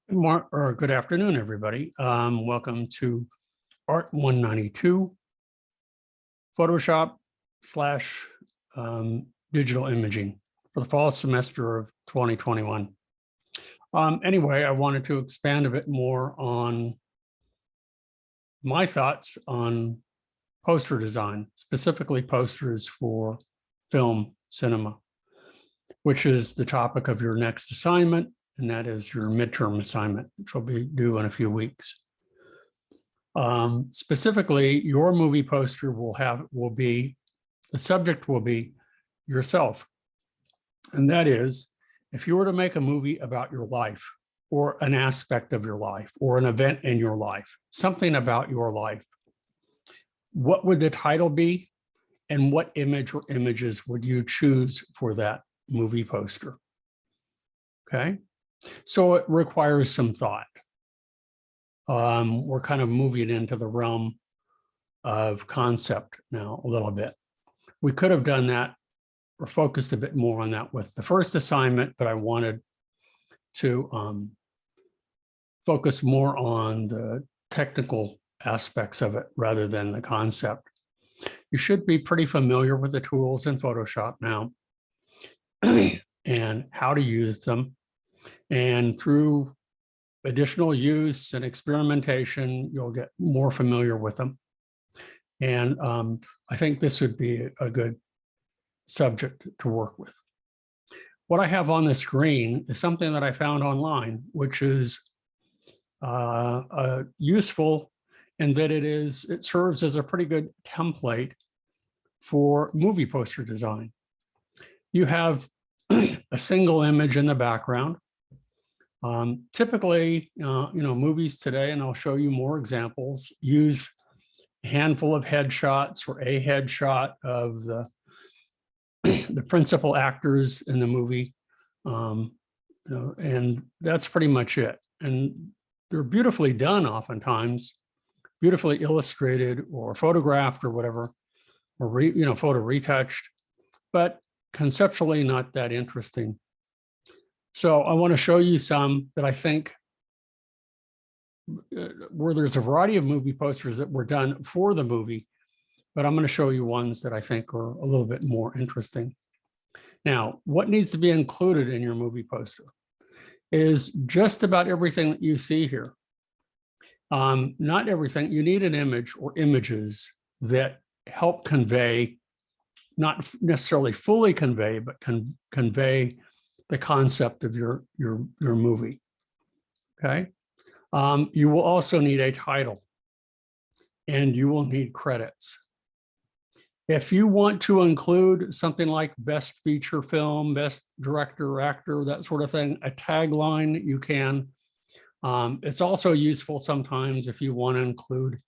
Good afternoon, everybody. Welcome to Art 192, Photoshop slash digital imaging for the fall semester of 2021. Anyway, I wanted to expand a bit more on my thoughts on poster design, specifically posters for film cinema, which is the topic of your next assignment, and that is your midterm assignment, which will be due in a few weeks. Specifically, your movie poster the subject will be yourself. And that is, if you were to make a movie about your life or an aspect of your life or an event in your life, something about your life, what would the title be? And what image or images would you choose for that movie poster? Okay, so it requires some thought. We're kind of moving into the realm of concept now a little bit. We could have done that or focused a bit more on that with the first assignment, but I wanted to focus more on the technical aspects of it rather than the concept. You should be pretty familiar with the tools in Photoshop now and how to use them. And through additional use and experimentation, you'll get more familiar with them. And I think this would be a good subject to work with. What I have on the screen is something that I found online, which is useful in that it serves as a pretty good template for movie poster design. You have a single image in the background. Typically, movies today, and I'll show you more examples, use a handful of headshots or a headshot of the principal actors in the movie, and that's pretty much it. And they're beautifully done oftentimes, beautifully illustrated or photographed or whatever, or photo retouched, but conceptually not that interesting. So I want to show you some that I think where there's a variety of movie posters that were done for the movie, but I'm going to show you ones that I think are a little bit more interesting. Now, what needs to be included in your movie poster is just about everything that you see here. Not everything. You need an image or images that help convey, not necessarily fully convey, but convey the concept of your movie. Okay. You will also need a title, and you will need credits. If you want to include something like best feature film, best director or actor, that sort of thing, a tagline, you can. It's also useful sometimes if you want to include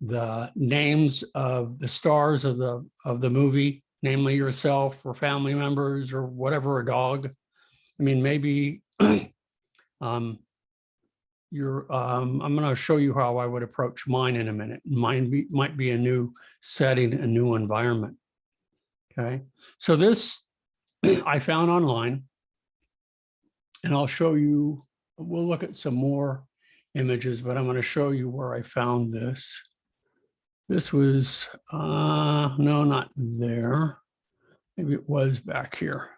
the names of the stars of the movie, namely yourself or family members or whatever, a dog. I mean, maybe I'm going to show you how I would approach mine in a minute. Mine might be a new setting, a new environment. Okay, so this I found online, and I'll show you. We'll look at some more images, but I'm going to show you where I found this. This was no, not there. Maybe it was back here.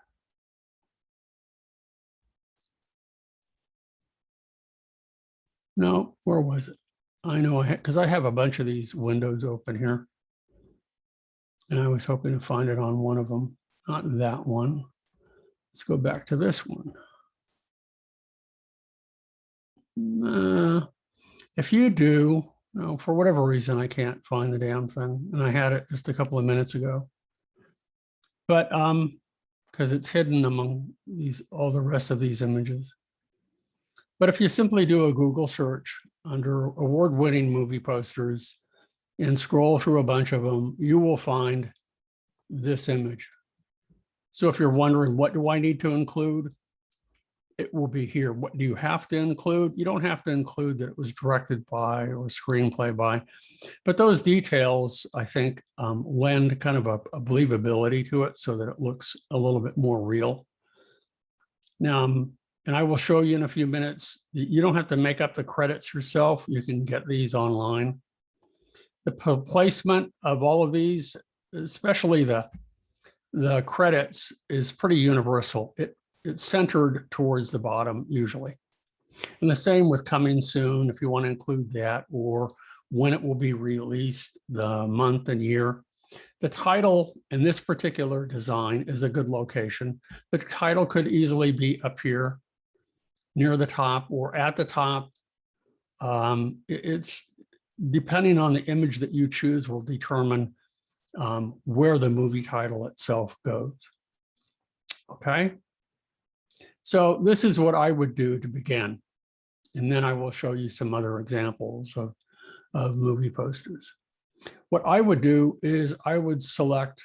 No, where was it? I know because I have a bunch of these windows open here. And I was hoping to find it on one of them, not that one. Let's go back to this one. If you do, for whatever reason, I can't find the damn thing. And I had it just a couple of minutes ago. But because it's hidden among all the rest of these images. But if you simply do a Google search under award-winning movie posters and scroll through a bunch of them, you will find this image. So if you're wondering, what do I need to include? It will be here. What do you have to include? You don't have to include that it was directed by or screenplay by, but those details, I think, lend kind of a believability to it so that it looks a little bit more real. Now, And I will show you in a few minutes. You don't have to make up the credits yourself. You can get these online. The placement of all of these, especially the credits, is pretty universal. It's centered towards the bottom usually. And the same with coming soon, if you want to include that, or when it will be released, the month and year. The title in this particular design is a good location. The title could easily be up here near the top or at the top. It's depending on the image that you choose will determine where the movie title itself goes. Okay. So this is what I would do to begin. And then I will show you some other examples of movie posters. What I would do is I would select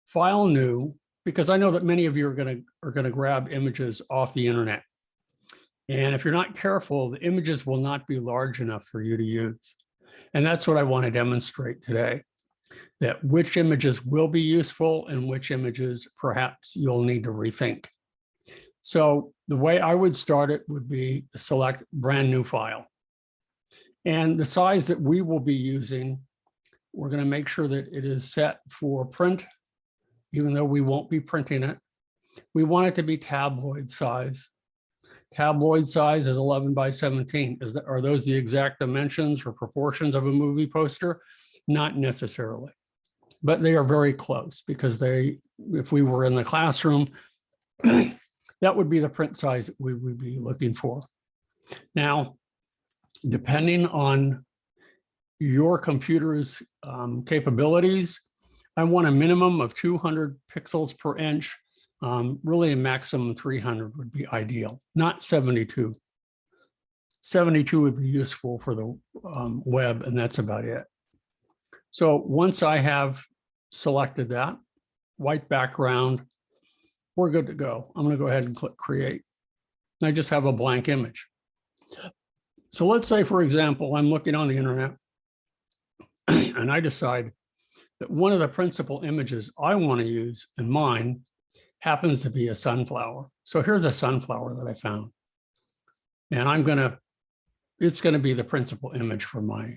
File New, because I know that many of you are going to grab images off the internet. And if you're not careful, the images will not be large enough for you to use. And that's what I want to demonstrate today, that which images will be useful and which images perhaps you'll need to rethink. So the way I would start it would be select brand new file. And the size that we will be using, we're going to make sure that it is set for print, even though we won't be printing it. We want it to be tabloid size. Tabloid size is 11 by 17. Are those the exact dimensions or proportions of a movie poster? Not necessarily, but they are very close, because if we were in the classroom, that would be the print size that we would be looking for. Now, depending on your computer's capabilities, I want a minimum of 200 pixels per inch. Really a maximum 300 would be ideal, not 72. 72 would be useful for the web, and that's about it. So once I have selected that, white background, we're good to go. I'm going to go ahead and click Create. And I just have a blank image. So let's say, for example, I'm looking on the internet and I decide that one of the principal images I want to use in mine happens to be a sunflower. So here's a sunflower that I found. And it's going to be the principal image for my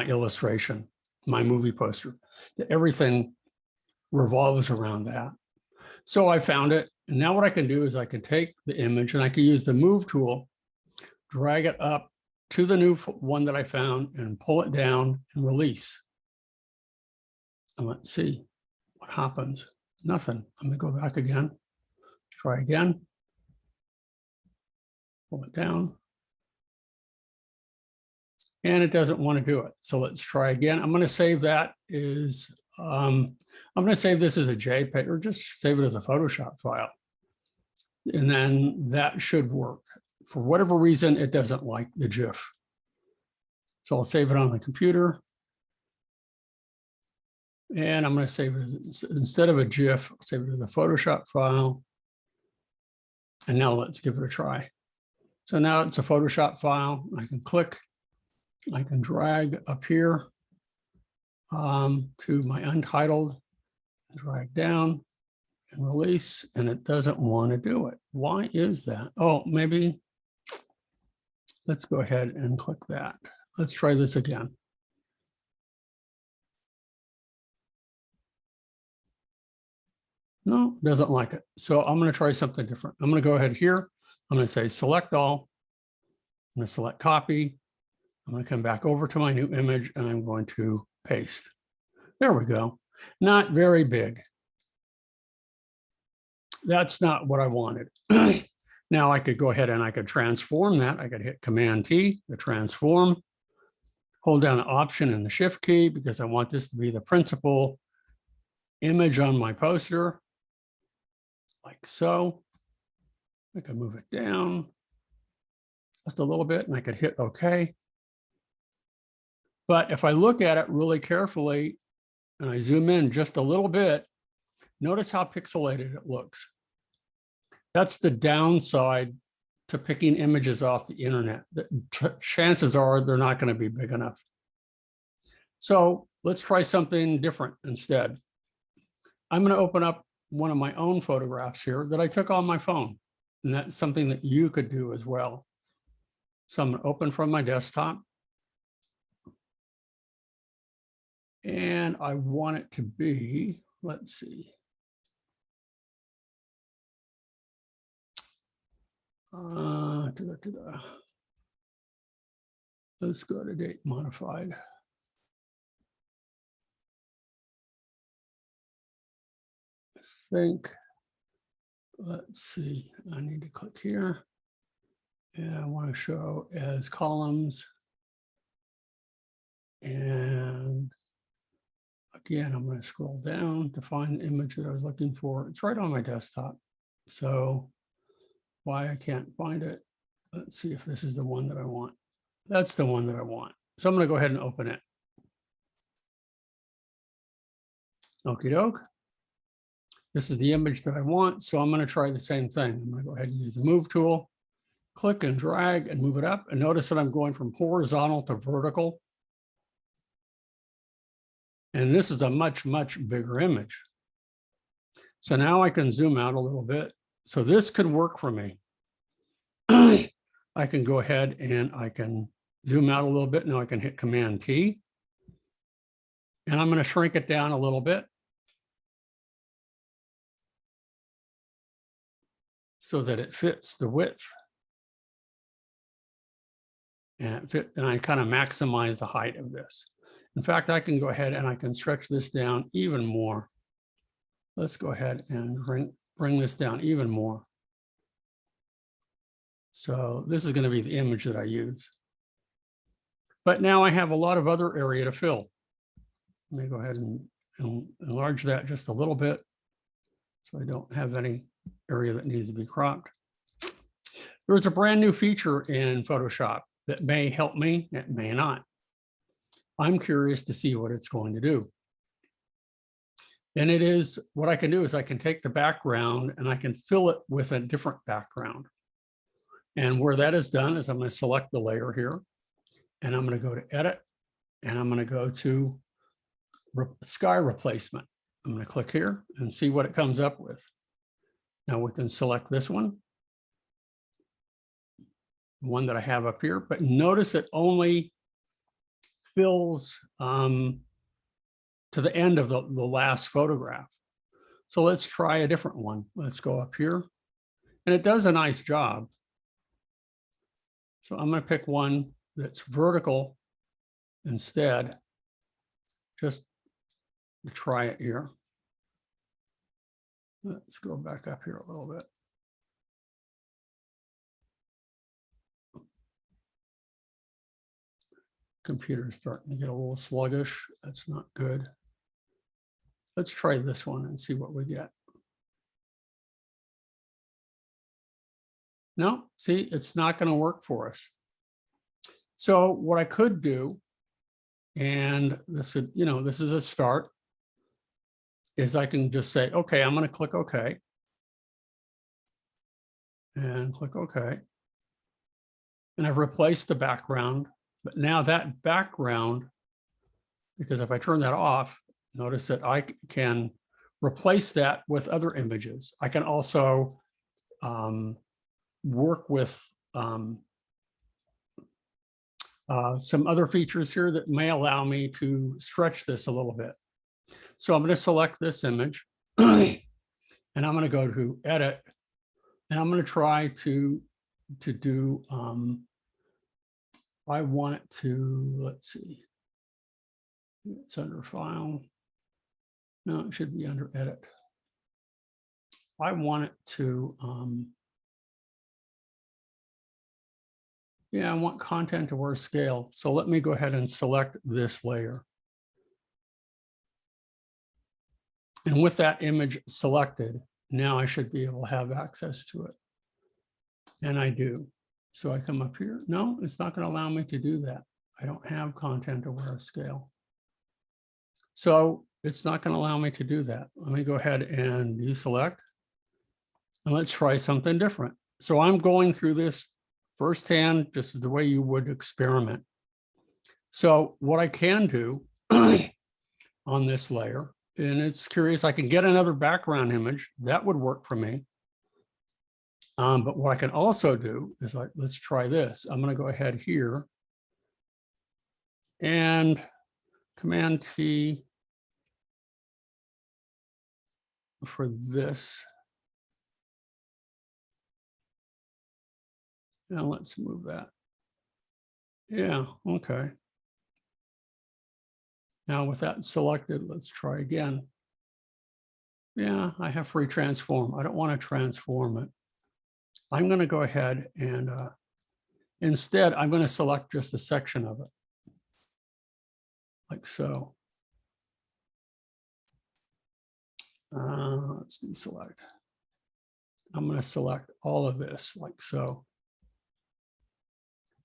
illustration, my movie poster. Everything revolves around that. So I found it. And now what I can do is I can take the image and I can use the Move tool, drag it up to the new one that I found and pull it down and release. And let's see what happens. Nothing. I'm going to go back again. Try again. Pull it down. And it doesn't want to do it. So let's try again. I'm going to save that as, I'm going to save this as a JPEG, or just save it as a Photoshop file. And then that should work. For whatever reason, it doesn't like the GIF. So I'll save it on the computer. And I'm going to save it as, instead of a GIF, I'll save it as a Photoshop file. And now let's give it a try. So now it's a Photoshop file. I can click, I can drag up here to my untitled, drag down and release, and it doesn't want to do it. Why is that? Oh, maybe, let's go ahead and click that. Let's try this again. No, doesn't like it. So I'm going to try something different. I'm going to go ahead here. I'm going to say select all. I'm going to select copy. I'm going to come back over to my new image and I'm going to paste. There we go. Not very big. That's not what I wanted. Now I could go ahead and I could transform that. I could hit Command T to transform, hold down the Option and the Shift key because I want this to be the principal image on my poster, like so. I can move it down just a little bit and I could hit OK. But if I look at it really carefully and I zoom in just a little bit, notice how pixelated it looks. That's the downside to picking images off the internet. The chances are they're not going to be big enough. So let's try something different instead. I'm going to open up one of my own photographs here that I took on my phone. And that's something that you could do as well. So I'm going to open from my desktop. And I want it to be, let's see. Let's go to date modified. I think, let's see, I need to click here. And I want to show as columns. And again, I'm going to scroll down to find the image that I was looking for. It's right on my desktop. So why I can't find it. Let's see if this is the one that I want. That's the one that I want. So I'm going to go ahead and open it. Okie doke. This is the image that I want. So I'm going to try the same thing. I'm going to go ahead and use the move tool, click and drag and move it up. And notice that I'm going from horizontal to vertical. And this is a much, much bigger image. So now I can zoom out a little bit. So this could work for me. I can go ahead and I can zoom out a little bit. Now I can hit Command T. And I'm going to shrink it down a little bit so that it fits the width. And I kind of maximize the height of this. In fact, I can go ahead and I can stretch this down even more. Let's go ahead and bring this down even more. So this is going to be the image that I use. But now I have a lot of other area to fill. Let me go ahead and enlarge that just a little bit so I don't have any area that needs to be cropped. There's a brand new feature in Photoshop that may help me, it may not. I'm curious to see what it's going to do. And it is, what I can do is I can take the background and I can fill it with a different background. And where that is done is I'm going to select the layer here and I'm going to go to edit and I'm going to go to sky replacement. I'm going to click here and see what it comes up with. Now we can select this one that I have up here, but notice it only fills to the end of the last photograph. So let's try a different one. Let's go up here and it does a nice job. So I'm going to pick one that's vertical instead, just to try it here. Let's go back up here a little bit. Computer's starting to get a little sluggish. That's not good. Let's try this one and see what we get. No, see, it's not going to work for us. So what I could do, and this would, this is a start, is I can just say, okay, I'm going to click OK. And click OK. And I've replaced the background. But now that background, because if I turn that off, notice that I can replace that with other images. I can also work with some other features here that may allow me to stretch this a little bit. So I'm going to select this image and I'm going to go to edit and I'm going to try to do, I want it to, let's see, it's under file. No, it should be under edit. I want it to, yeah, I want content aware scale. So let me go ahead and select this layer. And with that image selected, now I should be able to have access to it. And I do. So I come up here. No, it's not going to allow me to do that. I don't have content aware scale. So it's not going to allow me to do that. Let me go ahead and deselect. And let's try something different. So I'm going through this firsthand, just the way you would experiment. So what I can do on this layer and it's curious, I can get another background image. That would work for me. But what I can also do is like, let's try this. I'm going to go ahead here and Command T for this. Now let's move that. Yeah, okay. Now with that selected, let's try again. Yeah, I have free transform. I don't want to transform it. I'm going to go ahead and instead, I'm going to select just a section of it. Like so. Let's deselect. I'm going to select all of this like so.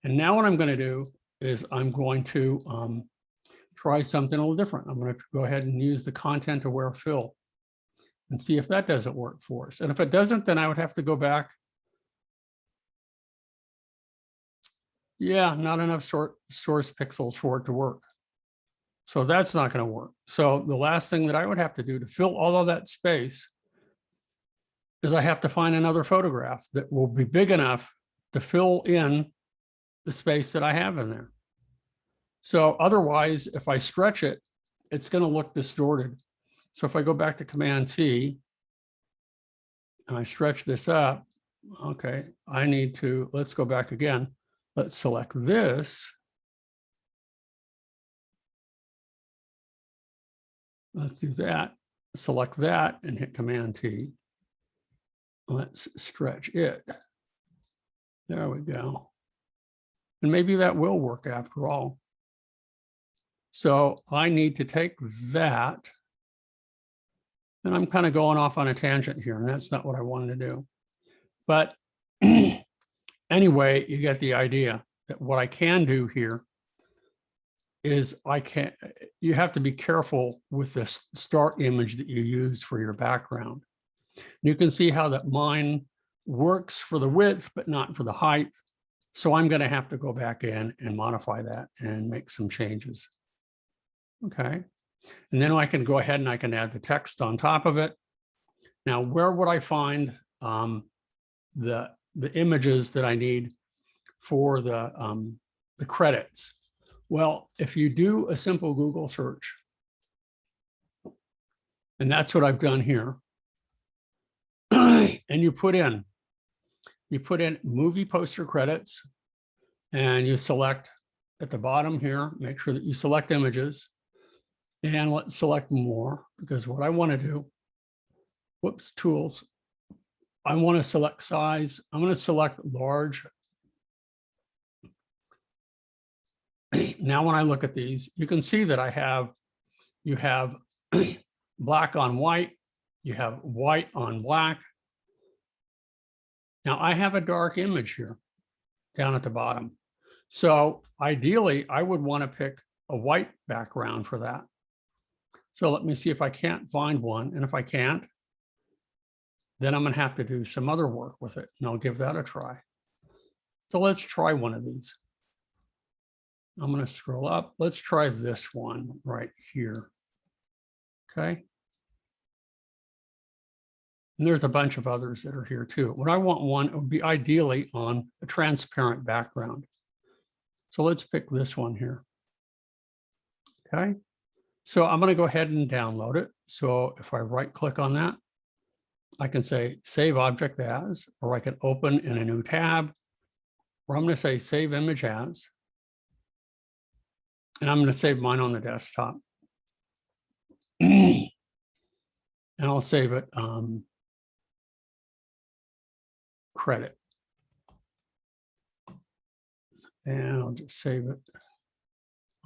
And now what I'm going to do is I'm going to try something a little different. I'm going to go ahead and use the content aware fill and see if that doesn't work for us. And if it doesn't, then I would have to go back. Yeah, not enough source pixels for it to work. So that's not going to work. So the last thing that I would have to do to fill all of that space is I have to find another photograph that will be big enough to fill in the space that I have in there. So otherwise, if I stretch it, it's going to look distorted. So if I go back to Command T and I stretch this up, okay, I need to, let's go back again. Let's select this. Let's do that. Select that and hit Command T. Let's stretch it. There we go. And maybe that will work after all. So I need to take that. And I'm kind of going off on a tangent here, and that's not what I wanted to do. But anyway, you get the idea that what I can do here is you have to be careful with this start image that you use for your background. You can see how that mine works for the width, but not for the height. So I'm going to have to go back in and modify that and make some changes. Okay. And then I can go ahead and I can add the text on top of it. Now, where would I find the images that I need for the credits? Well, if you do a simple Google search, and that's what I've done here, and you put in movie poster credits, and you select at the bottom here, make sure that you select images, and let's select more, because what I want to do, whoops, tools, I want to select size. I'm going to select large. Now, when I look at these, you can see that you have black on white, you have white on black. Now I have a dark image here down at the bottom. So ideally, I would want to pick a white background for that. So let me see if I can't find one. And if I can't, then I'm going to have to do some other work with it, and I'll give that a try. So let's try one of these. I'm going to scroll up. Let's try this one right here. Okay. And there's a bunch of others that are here too. What I want one, it would be ideally on a transparent background. So let's pick this one here. Okay. So I'm going to go ahead and download it. So if I right click on that, I can say save object as, or I can open in a new tab, or I'm going to say save image as. And I'm going to save mine on the desktop. And I'll save it credit. And I'll just save it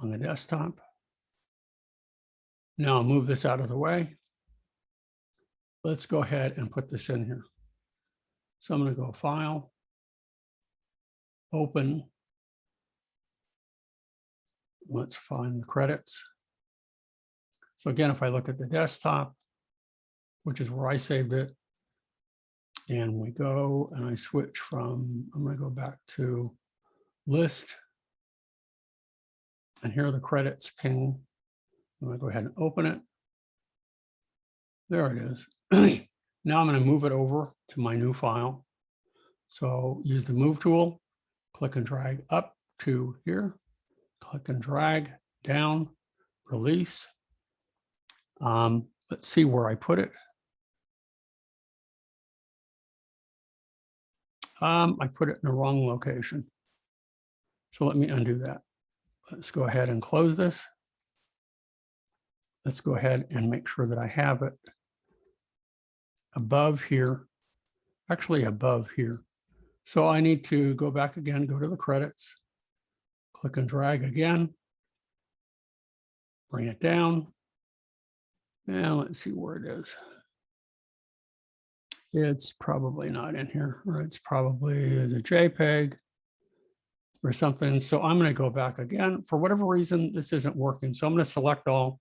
on the desktop. Now I'll move this out of the way. Let's go ahead and put this in here. So I'm going to go File, Open. Let's find the credits. So again, if I look at the desktop, which is where I saved it, and we go and I switch from, I'm going to go back to list. And here are the credits ping. I'm going to go ahead and open it. There it is. Now I'm going to move it over to my new file. So use the move tool, click and drag up to here, click and drag down, release. Let's see where I put it. I put it in the wrong location. So let me undo that. Let's go ahead and close this. Let's go ahead and make sure that I have it above here, actually above here. So I need to go back again, go to the credits, click and drag again, bring it down, and let's see where it is. It's probably not in here, or it's probably the JPEG or something. So I'm going to go back again. For whatever reason, this isn't working. So I'm going to select all.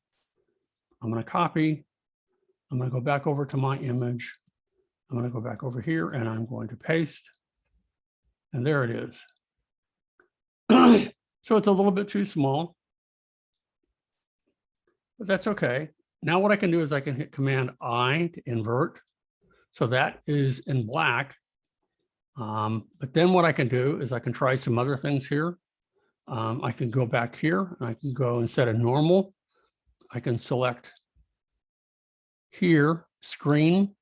I'm going to copy. I'm going to go back over to my image. I'm going to go back over here and I'm going to paste. And there it is. So it's a little bit too small, but that's okay. Now what I can do is I can hit Command I to invert. So that is in black. But then what I can do is I can try some other things here. I can go back here and I can go, instead of normal, I can select here, screen,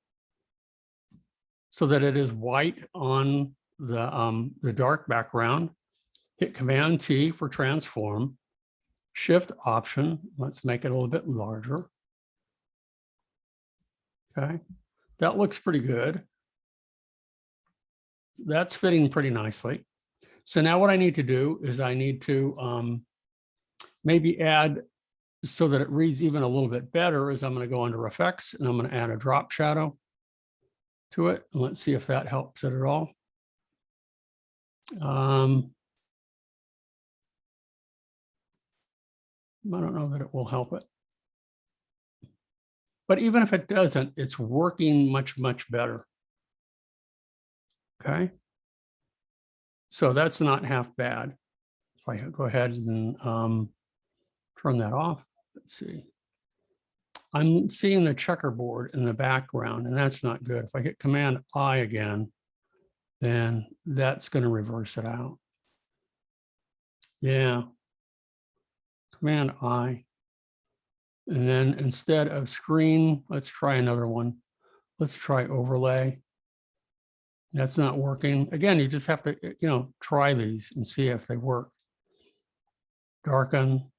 so that it is white on the dark background. Hit Command T for transform, Shift Option. Let's make it a little bit larger. Okay, that looks pretty good. That's fitting pretty nicely. So now what I need to do is I need to maybe add, so that it reads even a little bit better, is I'm going to go under Effects and I'm going to add a drop shadow to it. And let's see if that helps it at all. I don't know that it will help it. But even if it doesn't, it's working much, much better. Okay. So that's not half bad. If I go ahead and turn that off, let's see. I'm seeing the checkerboard in the background, and that's not good. If I hit Command I again, then that's going to reverse it out. Yeah. Command I. And then instead of screen, let's try another one. Let's try overlay. That's not working. Again, you just have to, try these and see if they work. Darken.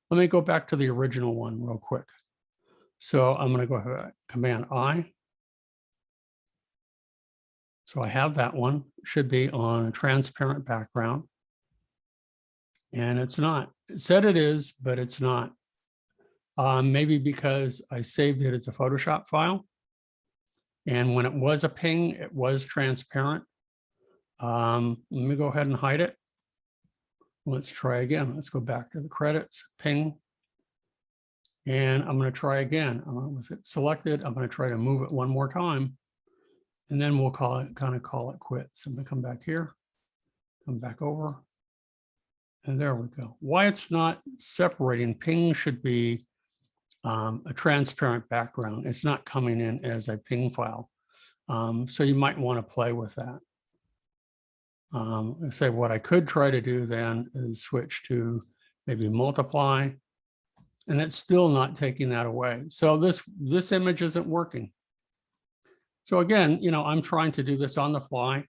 Let me go back to the original one real quick. So I'm going to go ahead, Command I. So I have that one. It should be on a transparent background. And it's not. It said it is, but it's not. Maybe because I saved it as a Photoshop file. And when it was a ping, it was transparent. Let me go ahead and hide it. Let's try again. Let's go back to the credits, ping. And I'm going to try again. With it selected, I'm going to try to move it one more time. And then we'll call it quits. I'm going to come back here, come back over. And there we go. Why it's not separating, ping should be a transparent background. It's not coming in as a ping file. So you might want to play with that. I say what I could try to do then is switch to maybe multiply, and it's still not taking that away. So this image isn't working. So again, I'm trying to do this on the fly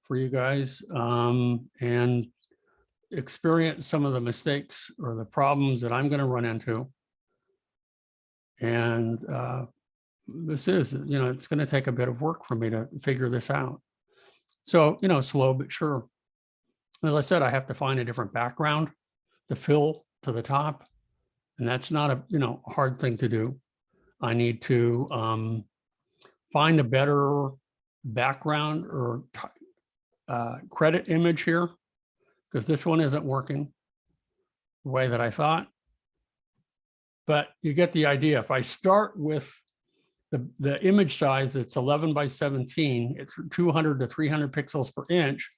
for you guys and experience some of the mistakes or the problems that I'm going to run into. And this is, it's going to take a bit of work for me to figure this out. So, slow but sure. As I said, I have to find a different background to fill to the top. And that's not a, hard thing to do. I need to find a better background or credit image here, because this one isn't working the way that I thought. But you get the idea. If I start with the image size that's 11 by 17, it's 200 to 300 pixels per inch,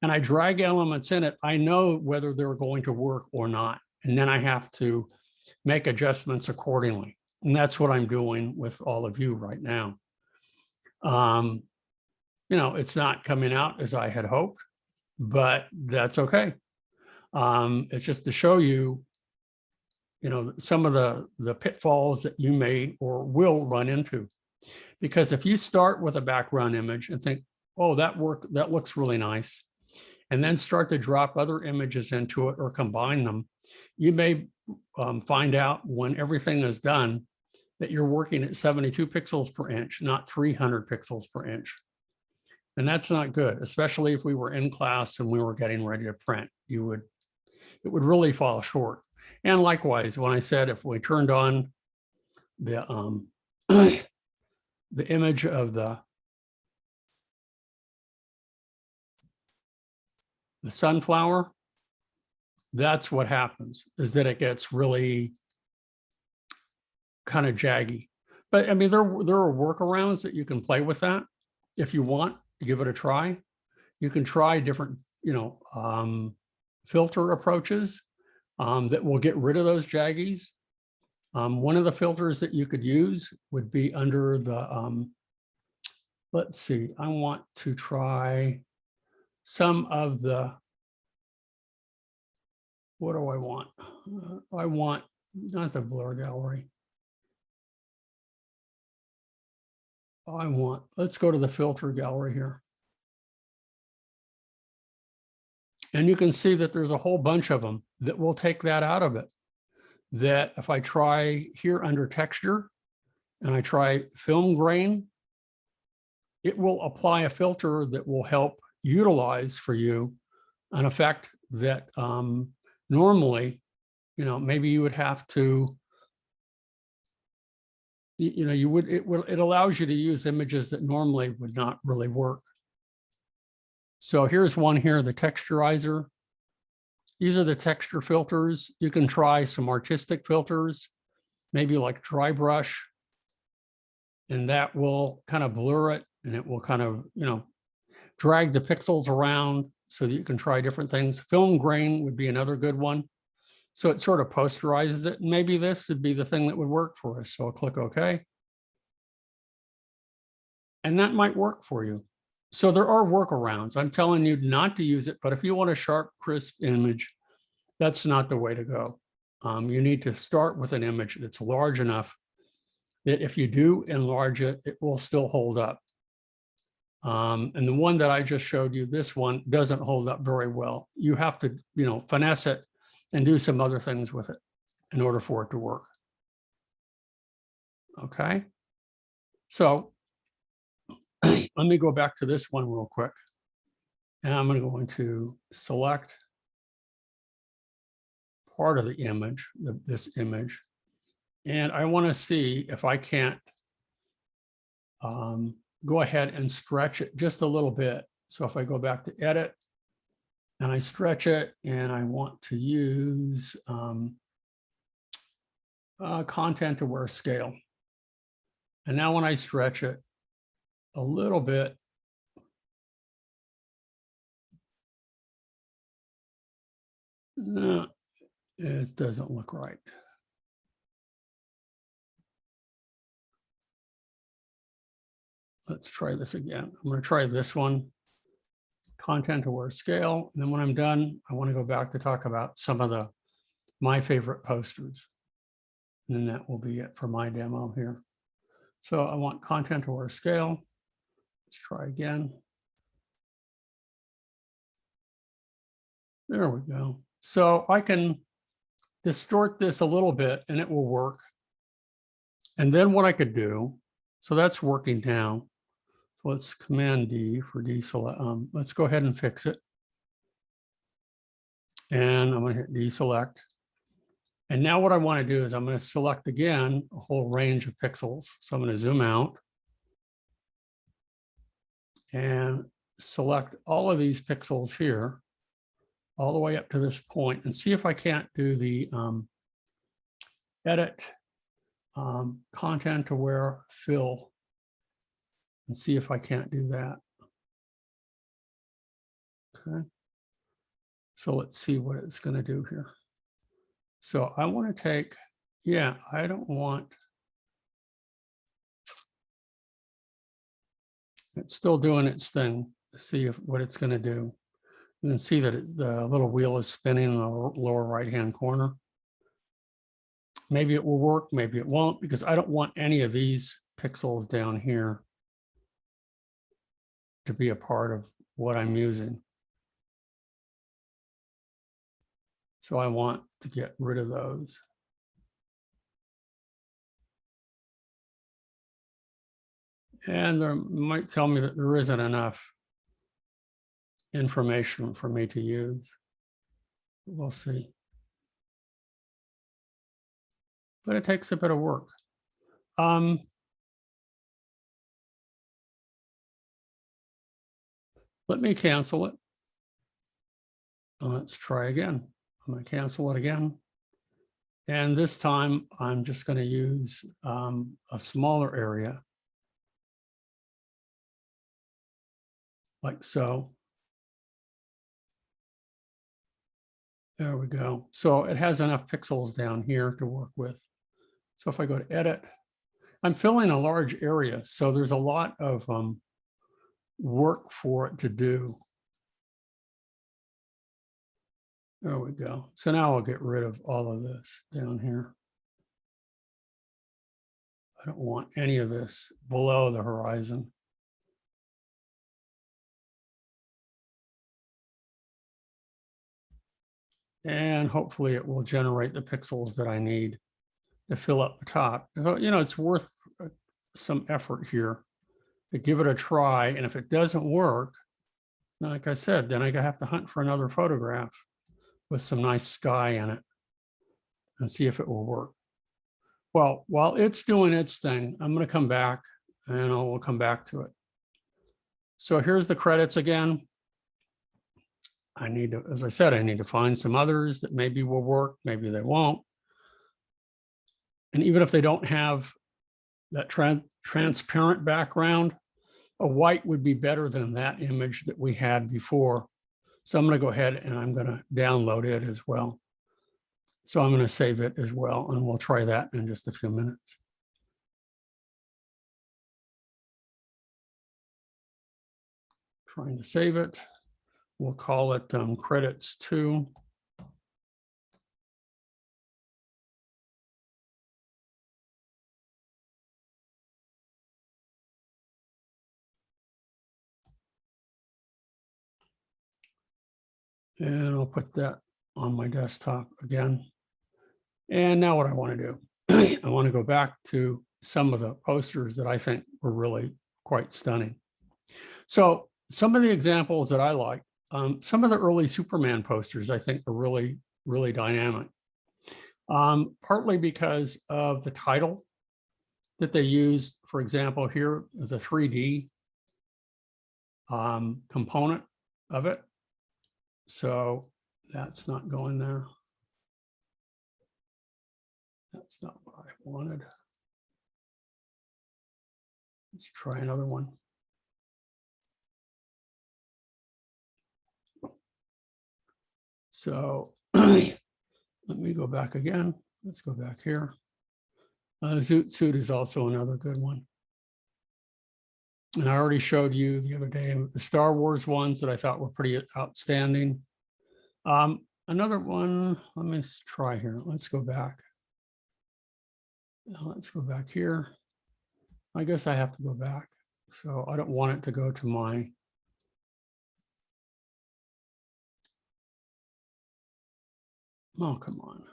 and I drag elements in it, I know whether they're going to work or not. And then I have to make adjustments accordingly. And that's what I'm doing with all of you right now. It's not coming out as I had hoped, but that's okay. It's just to show you, some of the pitfalls that you may or will run into. Because if you start with a background image and think, oh, that looks really nice, and then start to drop other images into it or combine them, you may find out when everything is done that you're working at 72 pixels per inch, not 300 pixels per inch. And that's not good, especially if we were in class and we were getting ready to print. It would really fall short. And likewise, when I said if we turned on the the image of the sunflower, that's what happens, is that it gets really kind of jaggy. But I mean, there are workarounds that you can play with that. If you want to give it a try, you can try different, filter approaches that will get rid of those jaggies. One of the filters that you could use would be under the, let's see, I want to try some of the, what do I want? I want, not the blur gallery. Let's go to the filter gallery here. And you can see that there's a whole bunch of them that will take that out of it. That if I try here under texture and I try film grain, it will apply a filter that will help utilize for you an effect that normally, maybe you would have to, it allows you to use images that normally would not really work. So here's one here, the texturizer. These are the texture filters. You can try some artistic filters, maybe like dry brush, and that will kind of blur it and it will kind of, drag the pixels around so that you can try different things. Film grain would be another good one. So it sort of posterizes it. And maybe this would be the thing that would work for us. So I'll click OK. And that might work for you. So there are workarounds. I'm telling you not to use it, but if you want a sharp, crisp image, that's not the way to go. You need to start with an image that's large enough that if you do enlarge it, it will still hold up. And the one that I just showed you, this one doesn't hold up very well. You have to, finesse it and do some other things with it in order for it to work. Okay. So let me go back to this one real quick. And I'm going to select part of the image, this image. And I want to see if I can't go ahead and stretch it just a little bit. So if I go back to edit and I stretch it and I want to use content aware scale. And now when I stretch it a little bit, no, it doesn't look right. Let's try this again. I'm going to try this one, content aware scale. And then when I'm done, I want to go back to talk about some of my favorite posters. And then that will be it for my demo here. So I want content aware scale. Let's try again. There we go. So I can distort this a little bit and it will work. And then what I could do, so that's working now. So let's Command D for deselect. Let's go ahead and fix it. And I'm going to hit deselect. And now what I want to do is I'm going to select again a whole range of pixels. So I'm going to zoom out and select all of these pixels here, all the way up to this point, and see if I can't do the edit content aware fill and see if I can't do that. Okay. So let's see what it's going to do here. So I want to take, I don't want It's still doing its thing. See what it's going to do. You can see that the little wheel is spinning in the lower right-hand corner. Maybe it will work, maybe it won't, because I don't want any of these pixels down here to be a part of what I'm using. So I want to get rid of those. And there might tell me that there isn't enough information for me to use. We'll see. But it takes a bit of work. Let me cancel it. Let's try again. I'm going to cancel it again. And this time I'm just going to use a smaller area. Like so. There we go. So it has enough pixels down here to work with. So if I go to edit, I'm filling a large area. So there's a lot of work for it to do. There we go. So now I'll get rid of all of this down here. I don't want any of this below the horizon. And hopefully it will generate the pixels that I need to fill up the top. You know, it's worth some effort here to give it a try. And if it doesn't work, like I said, then I have to hunt for another photograph with some nice sky in it and see if it will work. Well, while it's doing its thing, I'm going to come back and we'll come back to it. So here's the credits again. I need to, as I said, I need to find some others that maybe will work, maybe they won't. And even if they don't have that transparent background, a white would be better than that image that we had before. So I'm going to go ahead and I'm going to download it as well. So I'm going to save it as well, and we'll try that in just a few minutes. Trying to save it. We'll call it credits 2. And I'll put that on my desktop again. And now what I want to do, I want to go back to some of the posters that I think were really quite stunning. So some of the examples that I like, some of the early Superman posters I think are really, really dynamic. Partly because of the title that they used, for example, here, the 3D component of it. So that's not going there. That's not what I wanted. Let's try another one. So let me go back again. Let's go back here. Zoot Suit is also another good one. And I already showed you the other day the Star Wars ones that I thought were pretty outstanding. Another one, let me try here. Let's go back. Let's go back here. I guess I have to go back. So I don't want it to go to my oh, come on.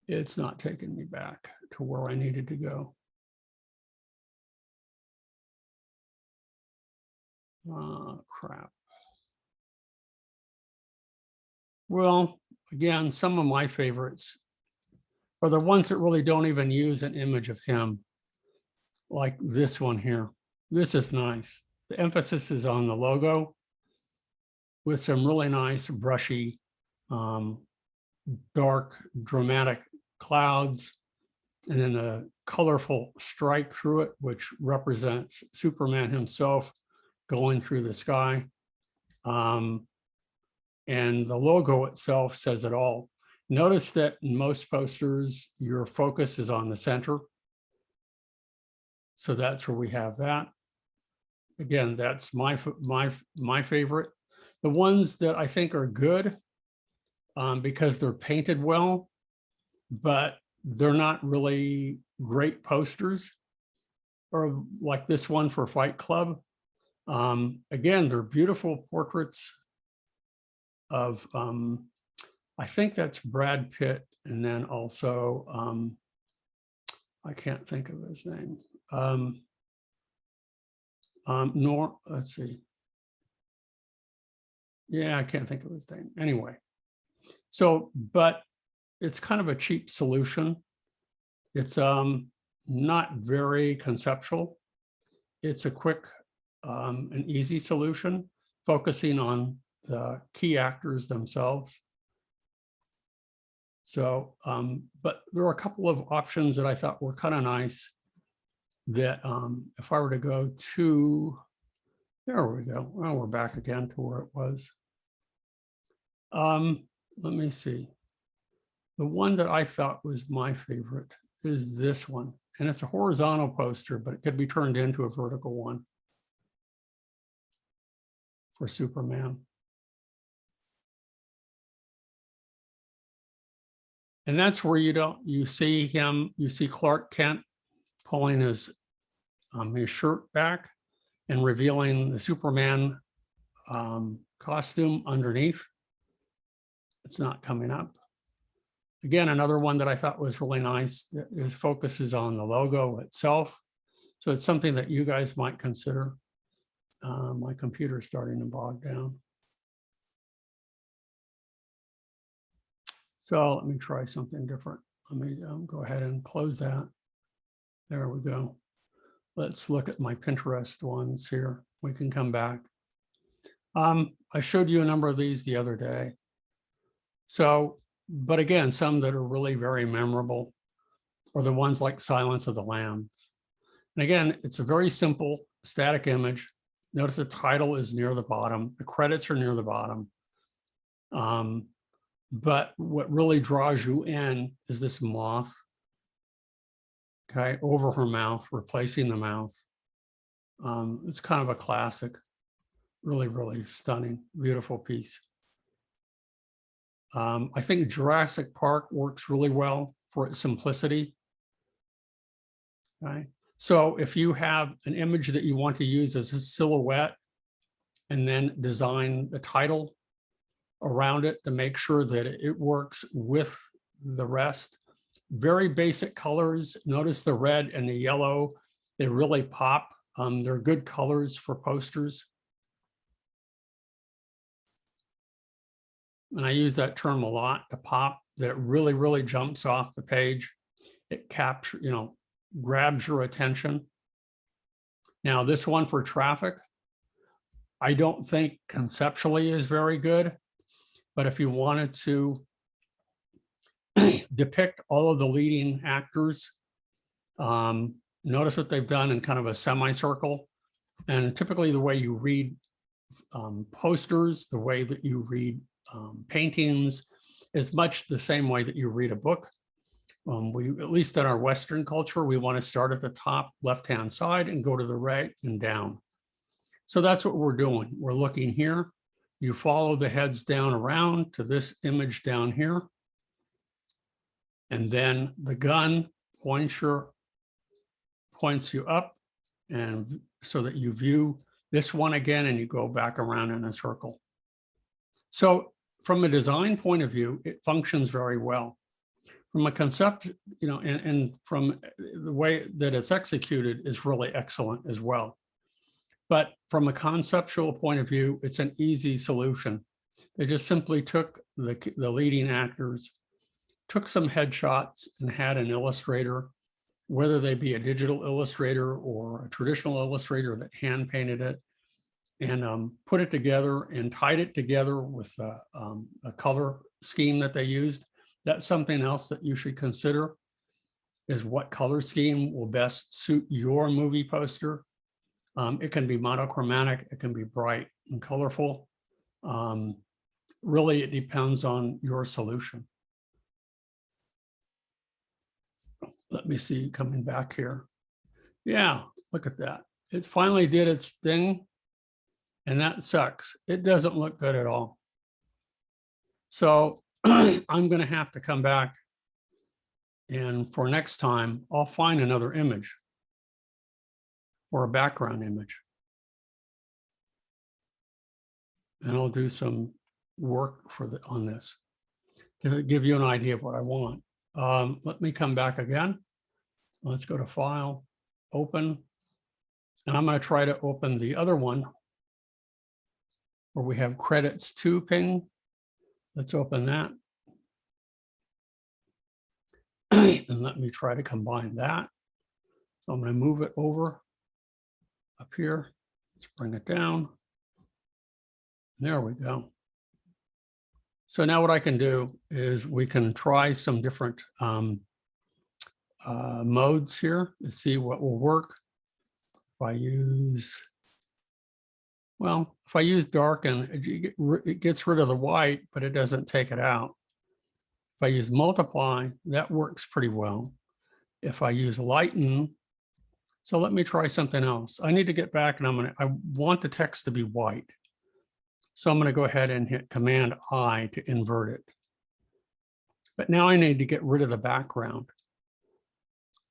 It's not taking me back to where I needed to go. Crap. Well, again, some of my favorites are the ones that really don't even use an image of him, like this one here. This is nice. The emphasis is on the logo with some really nice brushy, dark, dramatic clouds, and then a colorful stripe through it, which represents Superman himself going through the sky. And the logo itself says it all. Notice that in most posters, your focus is on the center. So that's where we have that. Again, that's my favorite. The ones that I think are good because they're painted well, but they're not really great posters, or like this one for Fight Club. Again, they're beautiful portraits of, I think that's Brad Pitt, and then also, I can't think of his name. Let's see. Yeah, I can't think of his name. Anyway, so, but it's kind of a cheap solution. It's not very conceptual. It's a quick and easy solution, focusing on the key actors themselves. So, but there are a couple of options that I thought were kind of nice that if I were to go to, there we go. Well, we're back again to where it was. Let me see. The one that I thought was my favorite is this one. And it's a horizontal poster, but it could be turned into a vertical one for Superman. And that's where you see him, you see Clark Kent pulling his shirt back and revealing the Superman costume underneath. It's not coming up. Again, another one that I thought was really nice that is focuses on the logo itself. So it's something that you guys might consider. My computer's starting to bog down. So let me try something different. Let me go ahead and close that. There we go. Let's look at my Pinterest ones here. We can come back. I showed you a number of these the other day. So, but again, some that are really very memorable are the ones like Silence of the Lambs. And again, it's a very simple static image. Notice the title is near the bottom. The credits are near the bottom. But what really draws you in is this moth, okay, over her mouth, replacing the mouth. It's kind of a classic, really, really stunning, beautiful piece. I think Jurassic Park works really well for its simplicity. Okay, so if you have an image that you want to use as a silhouette and then design the title around it to make sure that it works with the rest. Very basic colors. Notice the red and the yellow, they really pop. They're good colors for posters. And I use that term a lot, to pop, that it really, really jumps off the page. It captures, grabs your attention. Now this one for Traffic, I don't think conceptually is very good. But if you wanted to depict all of the leading actors, notice what they've done in kind of a semicircle. And typically the way you read posters, the way that you read paintings is much the same way that you read a book. We, at least in our Western culture, we want to start at the top left-hand side and go to the right and down. So that's what we're doing. We're looking here. You follow the heads down around to this image down here. And then the gun points you up, and so that you view this one again and you go back around in a circle. So from a design point of view, it functions very well. From a concept, and from the way that it's executed is really excellent as well. But from a conceptual point of view, it's an easy solution. They just simply took the leading actors, took some headshots and had an illustrator, whether they be a digital illustrator or a traditional illustrator that hand painted it, and put it together and tied it together with a color scheme that they used. That's something else that you should consider, is what color scheme will best suit your movie poster. It can be monochromatic, it can be bright and colorful. Really, it depends on your solution. Let me see, coming back here. Yeah, look at that. It finally did its thing, and that sucks. It doesn't look good at all. So I'm going to have to come back, and for next time, I'll find another image or a background image. And I'll do some work on this to give you an idea of what I want. Let me come back again. Let's go to File, Open. And I'm going to try to open the other one where we have credits to ping. Let's open that. And let me try to combine that. So I'm going to move it over up here. Let's bring it down. There we go. So now what I can do is we can try some different modes here to see what will work. If I use, well, if I use darken, it gets rid of the white, but it doesn't take it out. If I use multiply, that works pretty well. If I use lighten, so let me try something else. I need to get back and I want the text to be white. So I'm going to go ahead and hit Command I to invert it. But now I need to get rid of the background.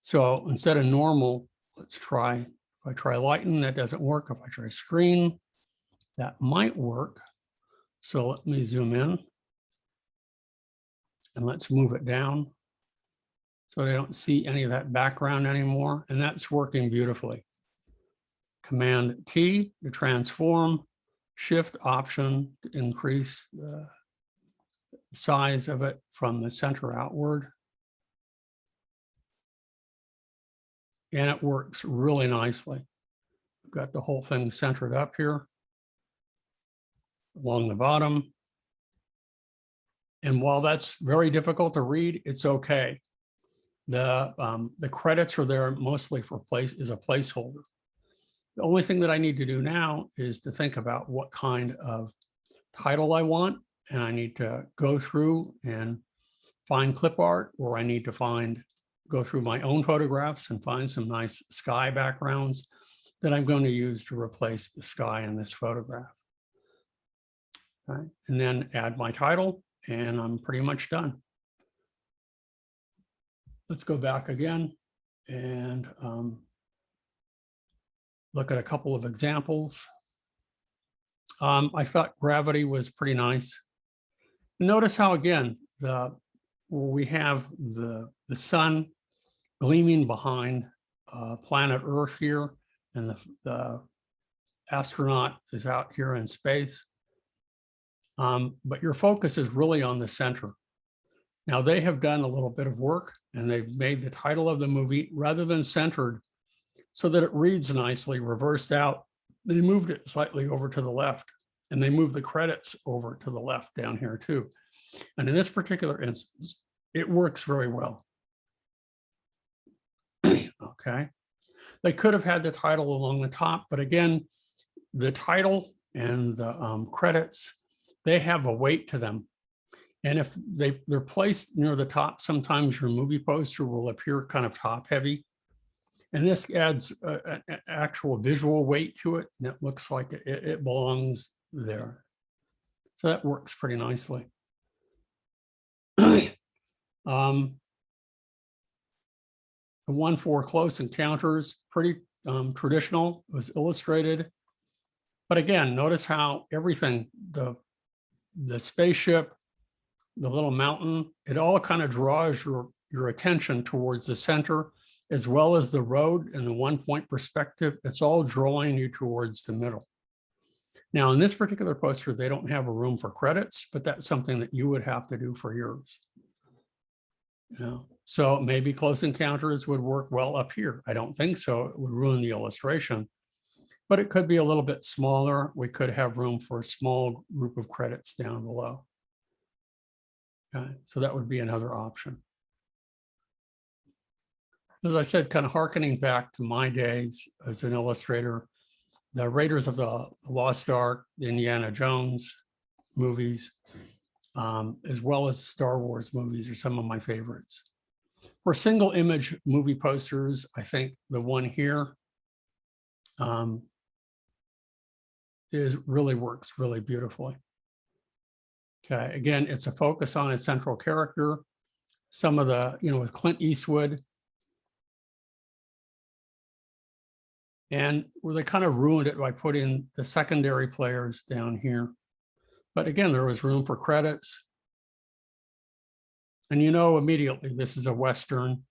So instead of normal, let's try, if I try lighten, that doesn't work. If I try screen, that might work. So let me zoom in and let's move it down so I don't see any of that background anymore. And that's working beautifully. Command T to transform, Shift Option to increase the size of it from the center outward. And it works really nicely. We've got the whole thing centered up here along the bottom. And while that's very difficult to read, it's okay. The credits are there mostly for is a placeholder. The only thing that I need to do now is to think about what kind of title I want. And I need to go through and find clip art, or I need to go through my own photographs and find some nice sky backgrounds that I'm going to use to replace the sky in this photograph. Okay. And then add my title, and I'm pretty much done. Let's go back again and look at a couple of examples. I thought gravity was pretty nice. Notice how, again, we have the sun gleaming behind planet Earth here, and the astronaut is out here in space. But your focus is really on the center. Now, they have done a little bit of work, and they've made the title of the movie, rather than centered, so that it reads nicely, reversed out. They moved it slightly over to the left, and they moved the credits over to the left down here too. And in this particular instance, it works very well. Okay. They could have had the title along the top, but again, the title and the credits, they have a weight to them. And if they're placed near the top, sometimes your movie poster will appear kind of top heavy. And this adds an actual visual weight to it, and it looks like it belongs there. So that works pretty nicely. The one for Close Encounters, pretty traditional, it was illustrated. But again, notice how everything, the spaceship, the little mountain, it all kind of draws your attention towards the center, as well as the road and the 1-point perspective. It's all drawing you towards the middle. Now, in this particular poster, they don't have a room for credits, but that's something that you would have to do for yours. So maybe Close Encounters would work well up here. I don't think so. It would ruin the illustration, but it could be a little bit smaller. We could have room for a small group of credits down below. Okay, so that would be another option. As I said, kind of hearkening back to my days as an illustrator, the Raiders of the Lost Ark, the Indiana Jones movies, as well as the Star Wars movies are some of my favorites. For single image movie posters, I think the one here really works really beautifully. Okay, again, it's a focus on a central character. Some of the, with Clint Eastwood. And where they kind of ruined it by putting the secondary players down here. But again, there was room for credits. And immediately this is a Western.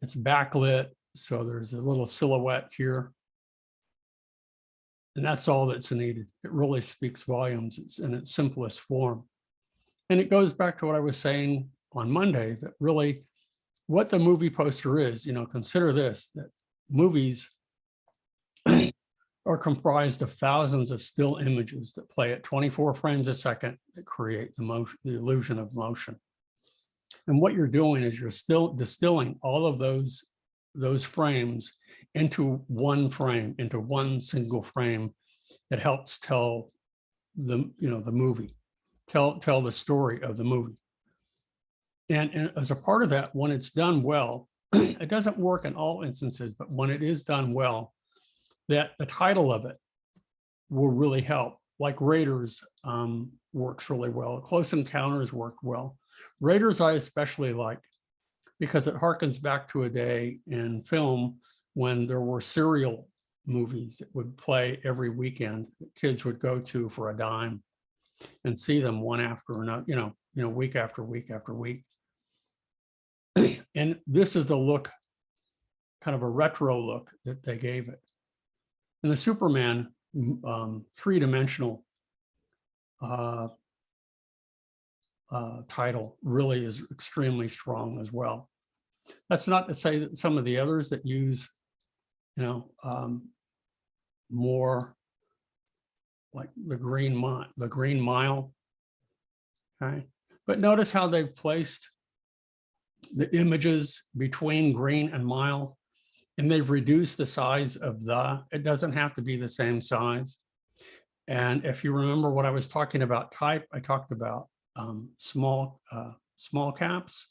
It's backlit, so there's a little silhouette here. And that's all that's needed. It really speaks volumes. It's in its simplest form. And it goes back to what I was saying on Monday, that really what the movie poster is, consider this, that movies are comprised of thousands of still images that play at 24 frames a second that create the illusion of motion. And what you're doing is you're still distilling all of those frames into one frame, into one single frame that helps tell the movie, tell the story of the movie. And as a part of that, when it's done well, it doesn't work in all instances, but when it is done well, that the title of it will really help. Like Raiders works really well. Close Encounters worked well. Raiders I especially like because it harkens back to a day in film when there were serial movies that would play every weekend that kids would go to for a dime and see them one after another, week after week after week. And this is the look, kind of a retro look that they gave it. And the Superman three-dimensional title really is extremely strong as well. That's not to say that some of the others that use, more like the Green Mile, okay? But notice how they've placed the images between green and mile, and they've reduced the size of it doesn't have to be the same size. And if you remember what I was talking about type, I talked about small caps.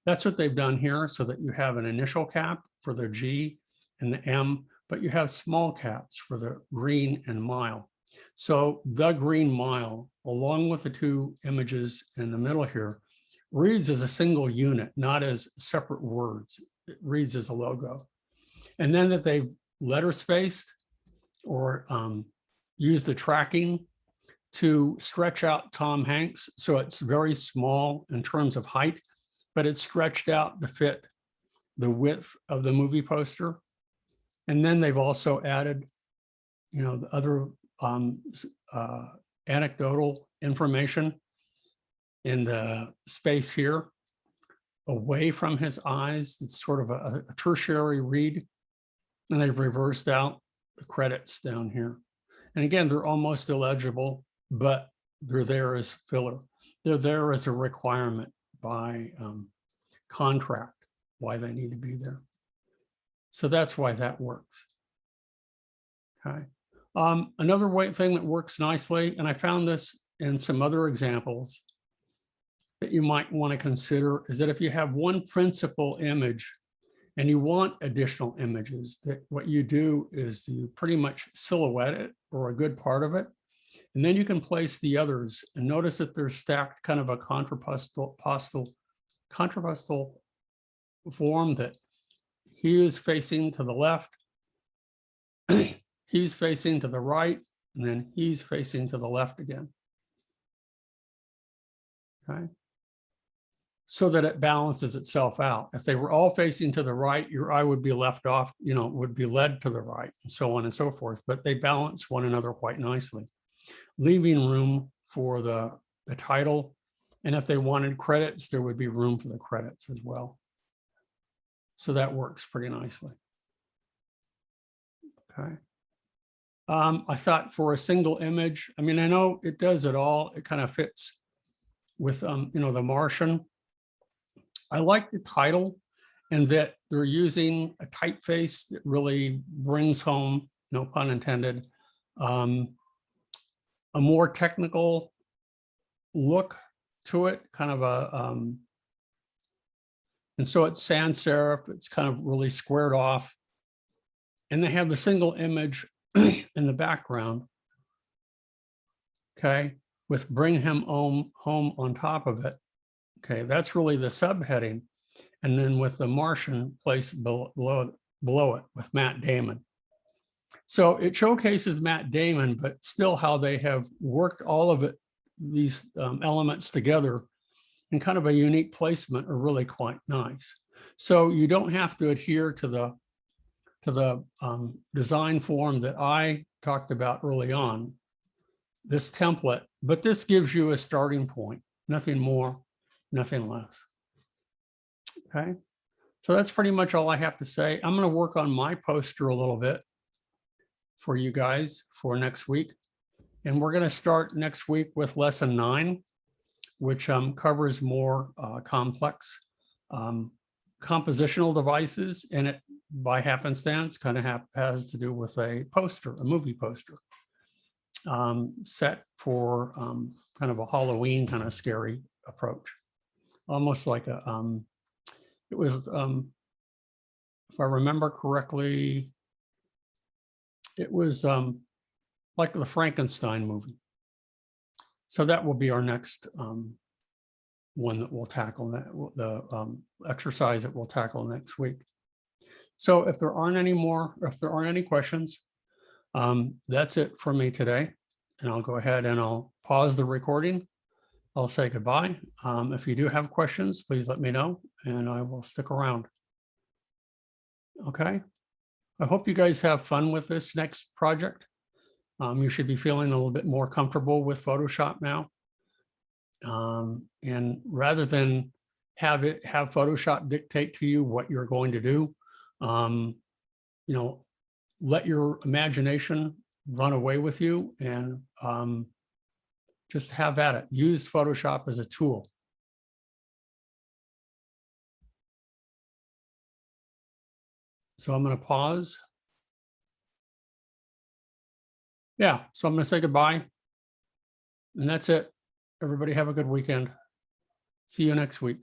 That's what they've done here, so that you have an initial cap for the G and the M, but you have small caps for the green and mile. So the Green Mile, along with the two images in the middle here, reads as a single unit, not as separate words. It reads as a logo. And then that they've letter spaced or used the tracking to stretch out Tom Hanks. So it's very small in terms of height, but it's stretched out to fit the width of the movie poster. And then they've also added, the other anecdotal information in the space here away from his eyes. It's sort of a tertiary read. And they've reversed out the credits down here. And again, they're almost illegible, but they're there as filler. They're there as a requirement by contract, why they need to be there. So that's why that works. Okay. Another thing that works nicely, and I found this in some other examples that you might want to consider, is that if you have one principal image and you want additional images, that what you do is you pretty much silhouette it or a good part of it, and then you can place the others. And notice that they're stacked kind of a contrapuntal form, that he is facing to the left, he's facing to the right, and then he's facing to the left again. Okay. So that it balances itself out. If they were all facing to the right, your eye would be left off, would be led to the right, and so on and so forth. But they balance one another quite nicely, leaving room for the title. And if they wanted credits, there would be room for the credits as well. So that works pretty nicely. Okay. I thought for a single image, I mean, I know it does it all. It kind of fits with, The Martian. I like the title and that they're using a typeface that really brings home, no pun intended, a more technical look to it, kind of a And so it's sans serif, it's kind of really squared off. And they have the single image in the background, okay, with Bring Him Home on top of it. Okay, that's really the subheading. And then with The Martian placed below it with Matt Damon. So it showcases Matt Damon, but still how they have worked all of it, these elements together in kind of a unique placement are really quite nice. So you don't have to adhere to the design form that I talked about early on, this template, but this gives you a starting point, nothing more, nothing less. Okay, so that's pretty much all I have to say. I'm going to work on my poster a little bit for you guys for next week. And we're going to start next week with lesson 9, which covers more complex compositional devices. And it, by happenstance, kind of has to do with a poster, a movie poster set for kind of a Halloween kind of scary approach. Almost like a, it was, if I remember correctly, it was like the Frankenstein movie. So that will be our next one that we'll tackle, the exercise that we'll tackle next week. So if there aren't any more, if there aren't any questions, that's it for me today. And I'll go ahead and I'll pause the recording. I'll say goodbye. If you do have questions, please let me know and I will stick around. Okay. I hope you guys have fun with this next project. You should be feeling a little bit more comfortable with Photoshop now. And rather than have Photoshop dictate to you what you're going to do, you know, let your imagination run away with you and just have at it. Use Photoshop as a tool. So I'm going to pause. Yeah, so I'm going to say goodbye. And that's it. Everybody have a good weekend. See you next week.